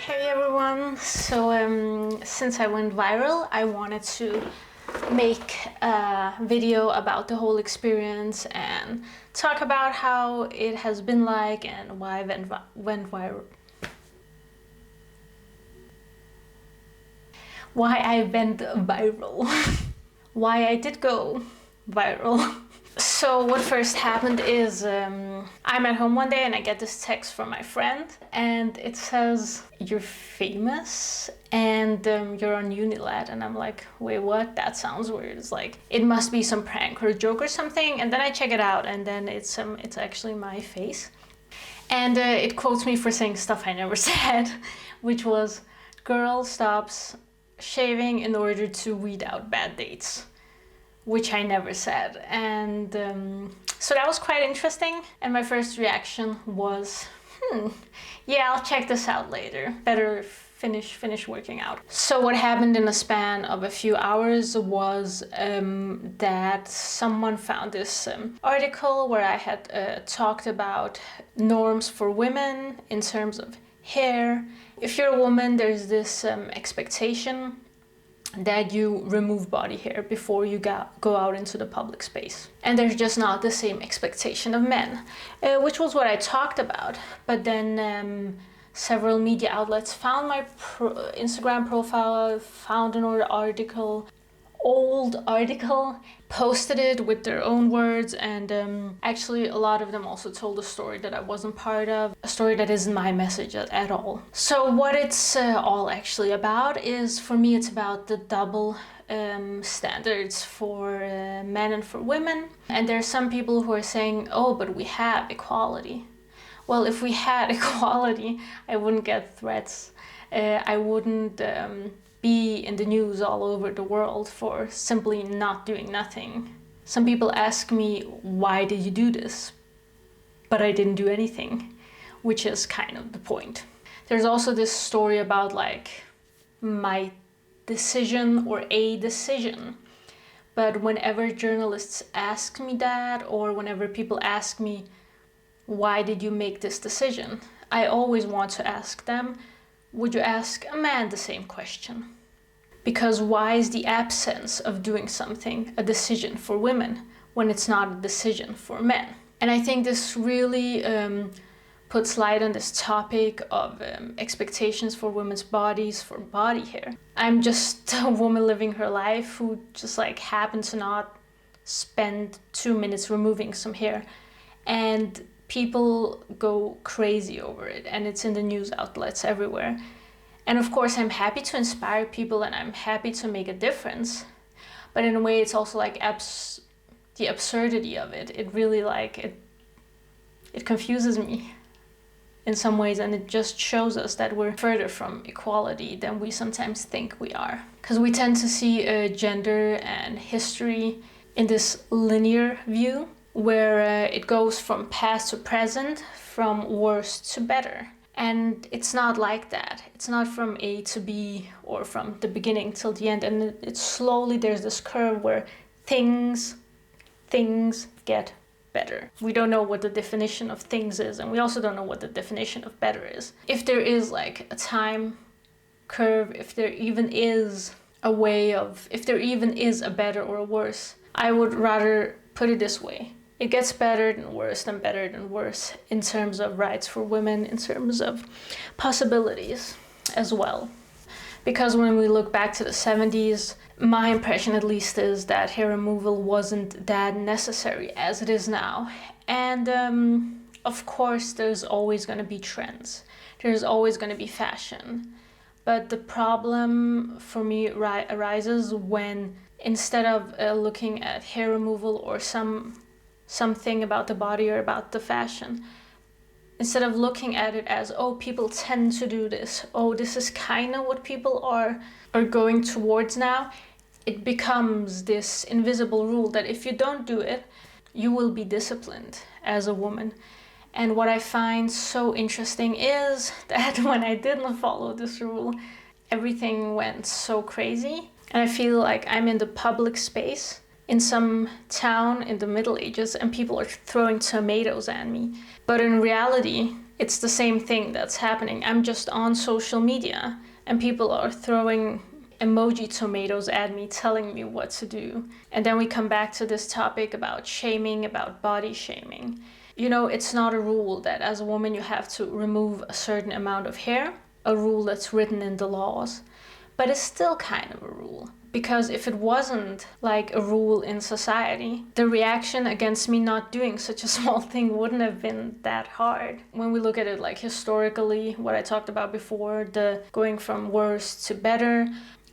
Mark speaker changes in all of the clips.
Speaker 1: Hey everyone! So since I went viral, I wanted to make a video about the whole experience and talk about how it has been like and why I went viral. Why I went viral. Why I did go viral. So what first happened is I'm at home one day and I get this text from my friend and it says, "You're famous and you're on Unilad." And I'm like, wait, what? That sounds weird. It's like, it must be some prank or a joke or something. And then I check it out and then it's actually my face. And it quotes me for saying stuff I never said, which was, "Girl stops shaving in order to weed out bad dates," which I never said. And so that was quite interesting. And my first reaction was, yeah, I'll check this out later. Better finish working out. So what happened in a span of a few hours was that someone found this article where I had talked about norms for women in terms of hair. If you're a woman, there's this expectation that you remove body hair before you go out into the public space. And there's just not the same expectation of men, which was what I talked about. But then several media outlets found my Instagram profile, found an old article, posted it with their own words, and actually a lot of them also told a story that I wasn't part of, a story that isn't my message at all. So what it's all actually about is, for me, it's about the double standards for men and for women. And there's some people who are saying, oh, but we have equality. Well, if we had equality, I wouldn't get threats. I wouldn't be in the news all over the world for simply not doing nothing. Some people ask me, why did you do this? But I didn't do anything, which is kind of the point. There's also this story about like my decision or a decision. But whenever journalists ask me that, or whenever people ask me, why did you make this decision? I always want to ask them, would you ask a man the same question? Because why is the absence of doing something a decision for women when it's not a decision for men? And I think this really puts light on this topic of expectations for women's bodies, for body hair. I'm just a woman living her life who just like happened to not spend 2 minutes removing some hair. And people go crazy over it, and it's in the news outlets everywhere. And of course, I'm happy to inspire people and I'm happy to make a difference. But in a way, it's also like the absurdity of it. It really it confuses me in some ways, and it just shows us that we're further from equality than we sometimes think we are. Because we tend to see gender and history in this linear view, where it goes from past to present, from worse to better. And it's not like that. It's not from A to B or from the beginning till the end. And it's slowly, there's this curve where things get better. We don't know what the definition of things is, and we also don't know what the definition of better is. If there is like a time curve, if there even is a way of, if there even is a better or a worse, I would rather put it this way. It gets better than worse than better than worse in terms of rights for women, in terms of possibilities as well. Because when we look back to the 70s, my impression at least is that hair removal wasn't that necessary as it is now. And of course, there's always going to be trends. There's always going to be fashion. But the problem for me arises when, instead of looking at hair removal or something about the body or about the fashion, instead of looking at it as, oh, people tend to do this, oh, this is kind of what people are going towards now, it becomes this invisible rule that if you don't do it, you will be disciplined as a woman. And what I find so interesting is that when I didn't follow this rule, everything went so crazy. And I feel like I'm in the public space in some town in the Middle Ages and people are throwing tomatoes at me. But in reality, it's the same thing that's happening. I'm just on social media and people are throwing emoji tomatoes at me, telling me what to do. And then we come back to this topic about shaming, about body shaming. You know, it's not a rule that as a woman you have to remove a certain amount of hair, a rule that's written in the laws, but it's still kind of a rule. Because if it wasn't like a rule in society, the reaction against me not doing such a small thing wouldn't have been that hard. When we look at it like historically, what I talked about before, the going from worse to better,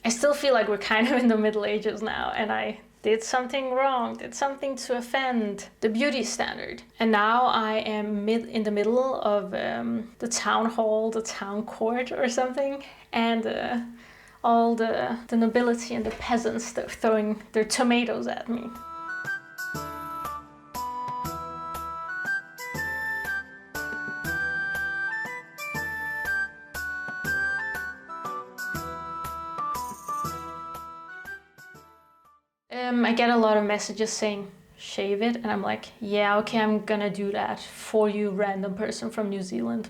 Speaker 1: I still feel like we're kind of in the Middle Ages now, and I did something wrong, did something to offend the beauty standard. And now I am in the middle of the town hall, the town court or something, and all the nobility and the peasants, they're throwing their tomatoes at me. I get a lot of messages saying, shave it, and I'm like, yeah, okay, I'm gonna do that for you, random person from New Zealand.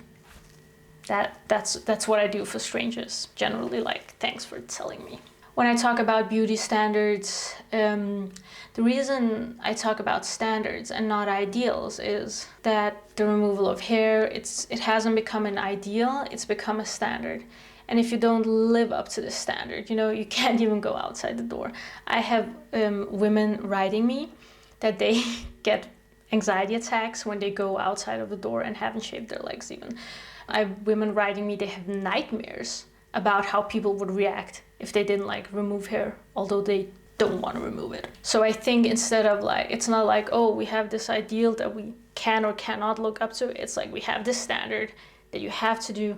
Speaker 1: That's what I do for strangers, generally, like, thanks for telling me. When I talk about beauty standards, the reason I talk about standards and not ideals is that the removal of hair, it hasn't become an ideal, it's become a standard. And if you don't live up to the standard, you know, you can't even go outside the door. I have women writing me that they get anxiety attacks when they go outside of the door and haven't shaved their legs even. I have women writing me, they have nightmares about how people would react if they didn't like remove hair, although they don't want to remove it. So I think instead of like, it's not like, oh, we have this ideal that we can or cannot look up to. It's like we have this standard that you have to do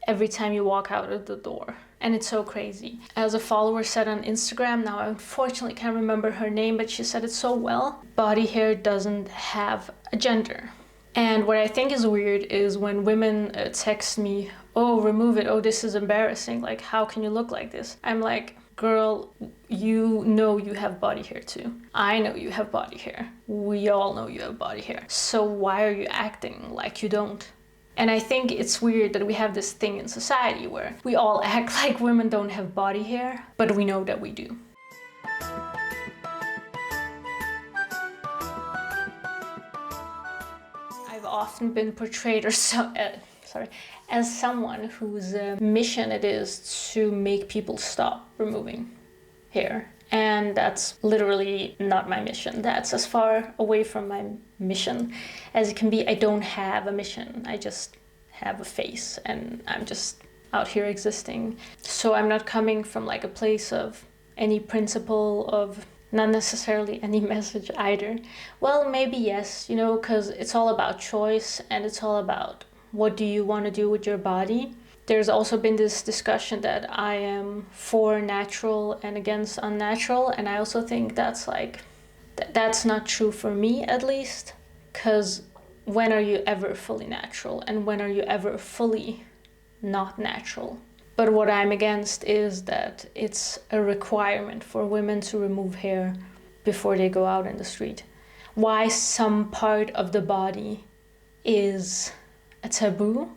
Speaker 1: every time you walk out of the door. And it's so crazy. As a follower said on Instagram, now I unfortunately can't remember her name, but she said it so well, body hair doesn't have a gender. And what I think is weird is when women text me, oh, remove it, oh, this is embarrassing, like, how can you look like this? I'm like, girl, you know you have body hair too. I know you have body hair. We all know you have body hair. So why are you acting like you don't? And I think it's weird that we have this thing in society where we all act like women don't have body hair, but we know that we do. I've often been portrayed as someone whose mission it is to make people stop removing hair. And that's literally not my mission. That's as far away from my mission as it can be. I don't have a mission. I just have a face and I'm just out here existing. So I'm not coming from like a place of any principle, of not necessarily any message either. Well, maybe yes, you know, because it's all about choice and it's all about what do you want to do with your body. There's also been this discussion that I am for natural and against unnatural, and I also think that's like, that's not true for me at least, because when are you ever fully natural and when are you ever fully not natural? But what I'm against is that it's a requirement for women to remove hair before they go out in the street. Why some part of the body is a taboo,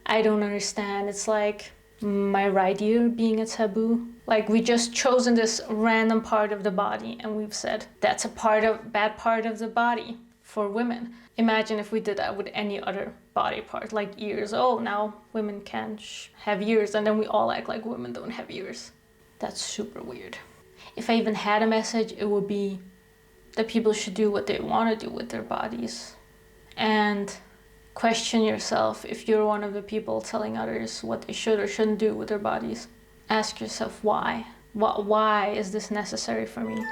Speaker 1: I don't understand. It's like my right ear being a taboo. Like we just chosen this random part of the body and we've said that's a bad part of the body for women. Imagine if we did that with any other body part, like ears. Oh, now women can have ears, and then we all act like women don't have ears. That's super weird. If I even had a message, it would be that people should do what they want to do with their bodies. And question yourself if you're one of the people telling others what they should or shouldn't do with their bodies. Ask yourself why. Why is this necessary for me?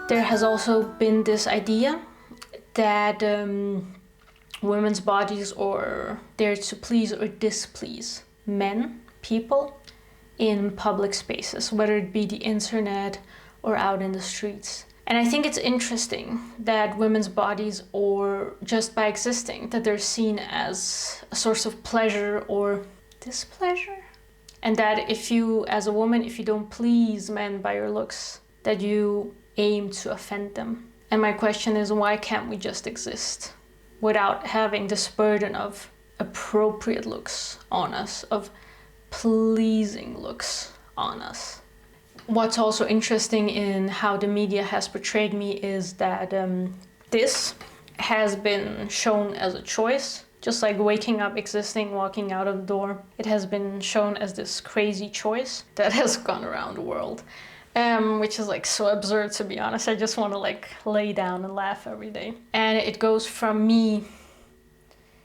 Speaker 1: There has also been this idea that women's bodies are there to please or displease men, people, in public spaces, whether it be the internet or out in the streets. And I think it's interesting that women's bodies, or just by existing, that they're seen as a source of pleasure or displeasure. And that if you, as a woman, if you don't please men by your looks, that you aim to offend them. And my question is, why can't we just exist? without having this burden of appropriate looks on us, of pleasing looks on us. What's also interesting in how the media has portrayed me is that this has been shown as a choice. Just like waking up, existing, walking out of the door. It has been shown as this crazy choice that has gone around the world. Which is like so absurd, to be honest. I just want to like lay down and laugh every day. And it goes from me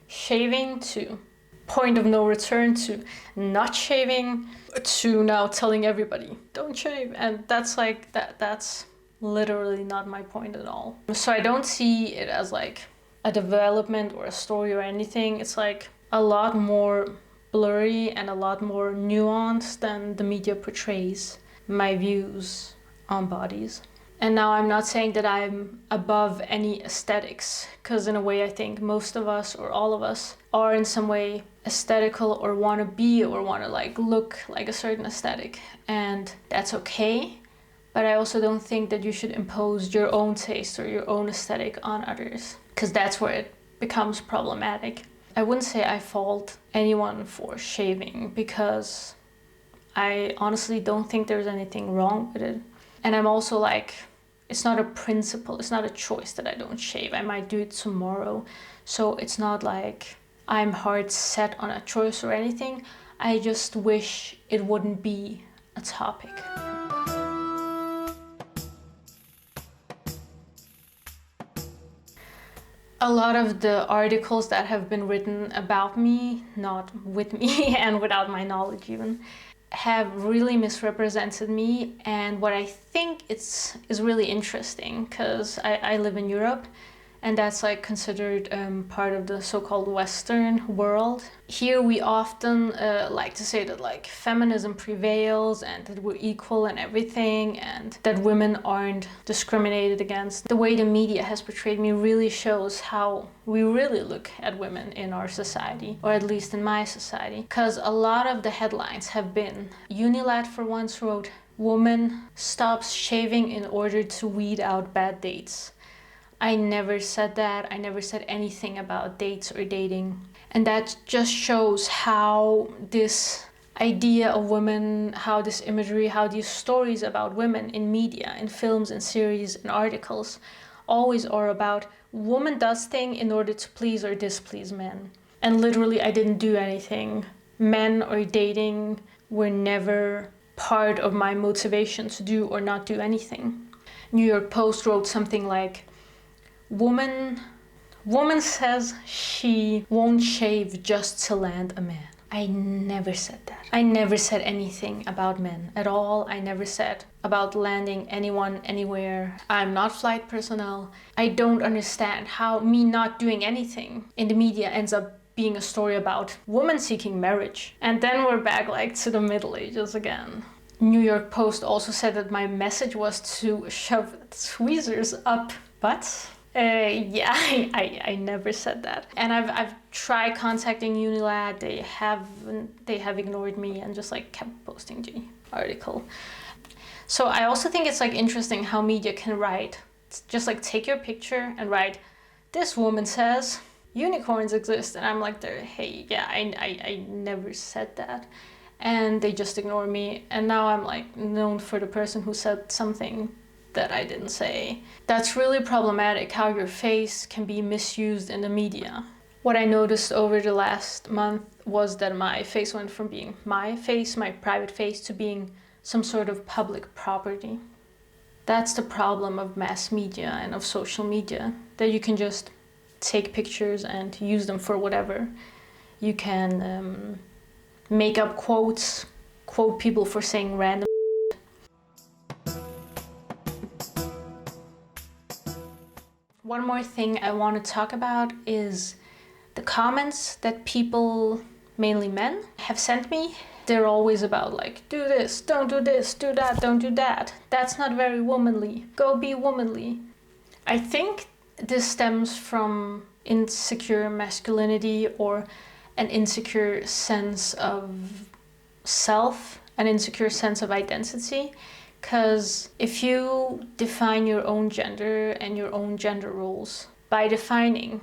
Speaker 1: shaving to point of no return to not shaving to now telling everybody don't shave, and that's like that's literally not my point at all. So I don't see it as like a development or a story or anything. It's like a lot more blurry and a lot more nuanced than the media portrays my views on bodies. And now I'm not saying that I'm above any aesthetics, because in a way I think most of us or all of us are in some way aesthetical or want to be or want to like look like a certain aesthetic, and that's okay. But I also don't think that you should impose your own taste or your own aesthetic on others, because that's where it becomes problematic. I wouldn't say I fault anyone for shaving, because I honestly don't think there's anything wrong with it. And I'm also like, it's not a principle, it's not a choice that I don't shave. I might do it tomorrow. So it's not like I'm hard set on a choice or anything. I just wish it wouldn't be a topic. A lot of the articles that have been written about me, not with me and without my knowledge even, have really misrepresented me. And what I think is really interesting, because I live in Europe, and that's like considered part of the so-called Western world. Here we often like to say that like feminism prevails and that we're equal and everything, and that women aren't discriminated against. The way the media has portrayed me really shows how we really look at women in our society, or at least in my society. Because a lot of the headlines have been, Unilad for once wrote, "Woman stops shaving in order to weed out bad dates." I never said that. I never said anything about dates or dating. And that just shows how this idea of women, how this imagery, how these stories about women in media, in films and series and articles always are about woman does thing in order to please or displease men. And literally I didn't do anything. Men or dating were never part of my motivation to do or not do anything. New York Post wrote something like, Woman says she won't shave just to land a man. I never said that. I never said anything about men at all. I never said about landing anyone anywhere. I'm not flight personnel. I don't understand how me not doing anything in the media ends up being a story about women seeking marriage. And then we're back like to the Middle Ages again. New York Post also said that my message was to shove tweezers up butts. Yeah, I never said that. And I've tried contacting Unilad. They have ignored me and just like kept posting the article. So I also think it's like interesting how media can write, just like take your picture and write, this woman says unicorns exist, and I'm like, hey, yeah, I never said that. And they just ignore me, and now I'm like known for the person who said something that I didn't say. That's really problematic, how your face can be misused in the media. What I noticed over the last month was that my face went from being my face, my private face, to being some sort of public property. That's the problem of mass media and of social media, that you can just take pictures and use them for whatever. You can make up quotes, quote people for saying random. One more thing I want to talk about is the comments that people, mainly men, have sent me. They're always about like, do this, don't do this, do that, don't do that. That's not very womanly. Go be womanly. I think this stems from insecure masculinity or an insecure sense of self, an insecure sense of identity. Because if you define your own gender and your own gender roles by defining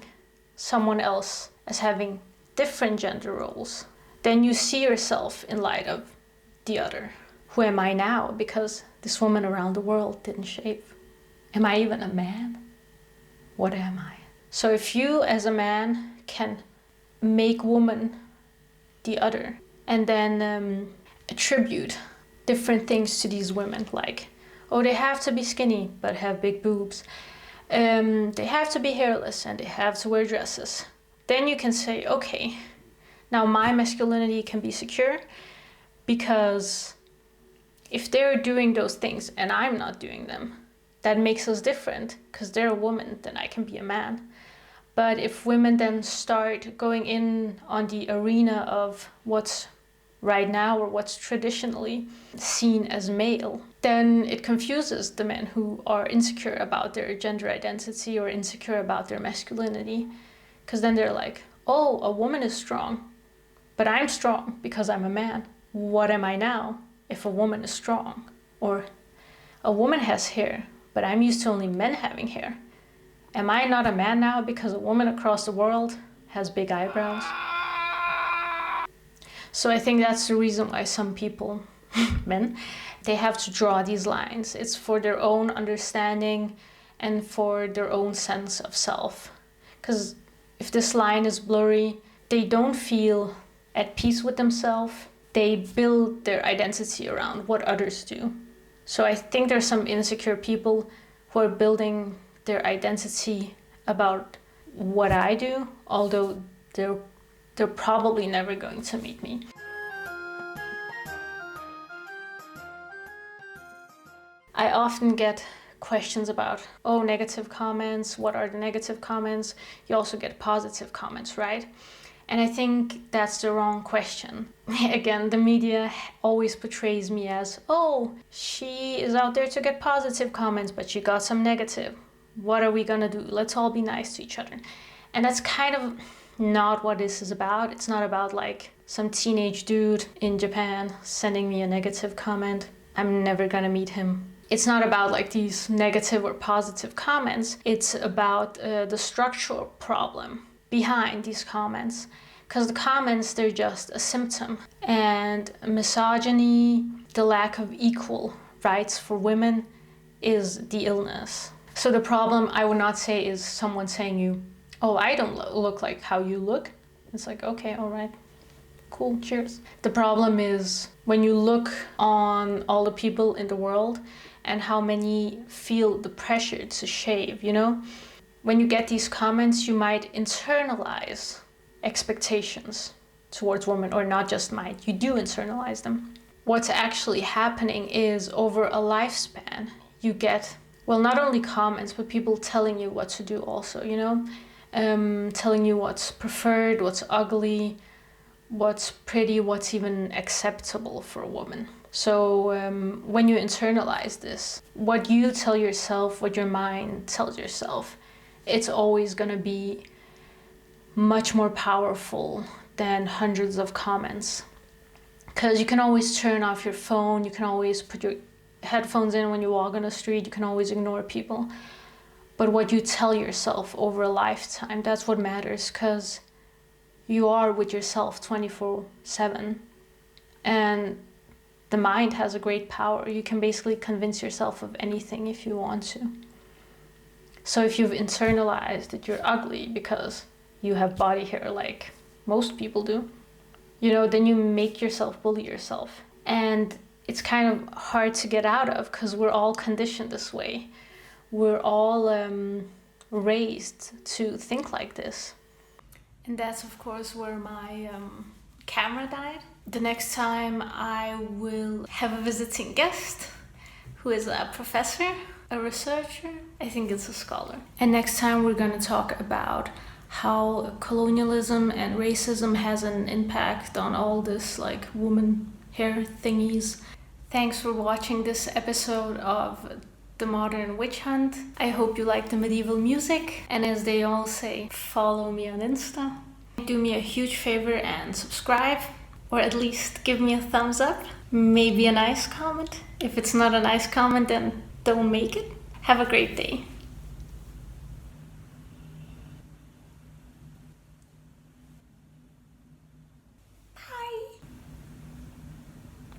Speaker 1: someone else as having different gender roles, then you see yourself in light of the other. Who am I now? Because this woman around the world didn't shave. Am I even a man? What am I? So if you as a man can make woman the other and then attribute different things to these women, like, oh, they have to be skinny but have big boobs, they have to be hairless and they have to wear dresses, then you can say, okay, now my masculinity can be secure, because if they're doing those things and I'm not doing them, that makes us different, because they're a woman, then I can be a man. But if women then start going in on the arena of what's right now or what's traditionally seen as male, then it confuses the men who are insecure about their gender identity or insecure about their masculinity, because then they're like, oh, a woman is strong, but I'm strong because I'm a man. What am I now if a woman is strong? Or a woman has hair, but I'm used to only men having hair. Am I not a man now because a woman across the world has big eyebrows? So I think that's the reason why some people, men, they have to draw these lines. It's for their own understanding and for their own sense of self. Because if this line is blurry, they don't feel at peace with themselves. They build their identity around what others do. So I think there's some insecure people who are building their identity about what I do, although they're probably never going to meet me. I often get questions about, oh, negative comments, what are the negative comments? You also get positive comments, right? And I think that's the wrong question. Again, the media always portrays me as, oh, she is out there to get positive comments, but she got some negative. What are we gonna do? Let's all be nice to each other. And that's kind of not what this is about. It's not about like some teenage dude in Japan sending me a negative comment. I'm never gonna meet him. It's not about like these negative or positive comments. It's about the structural problem behind these comments. Because the comments, they're just a symptom. And misogyny, the lack of equal rights for women, is the illness. So the problem, I would not say, is someone saying you, oh, I don't look like how you look. It's like, okay, all right, cool, cheers. The problem is when you look on all the people in the world and how many feel the pressure to shave, you know? When you get these comments, you might internalize expectations towards women, or not just might, you do internalize them. What's actually happening is over a lifespan, you get, well, not only comments, but people telling you what to do also, you know? Telling you what's preferred, what's ugly, what's pretty, what's even acceptable for a woman. So when you internalize this, what you tell yourself, what your mind tells yourself, it's always gonna be much more powerful than hundreds of comments. Because you can always turn off your phone, you can always put your headphones in when you walk on the street, you can always ignore people. But what you tell yourself over a lifetime, that's what matters, because you are with yourself 24/7. And the mind has a great power. You can basically convince yourself of anything if you want to. So if you've internalized that you're ugly because you have body hair like most people do, you know, then you make yourself bully yourself. And it's kind of hard to get out of because we're all conditioned this way. We're all raised to think like this. And that's of course where my camera died. The next time I will have a visiting guest who is a professor, a researcher, I think it's a scholar. And next time we're gonna talk about how colonialism and racism has an impact on all this like woman hair thingies. Thanks for watching this episode of The Modern Witch Hunt. I hope you like the medieval music, and as they all say, follow me on Insta. Do me a huge favor and subscribe, or at least give me a thumbs up, maybe a nice comment. If it's not a nice comment, then don't make it. Have a great day.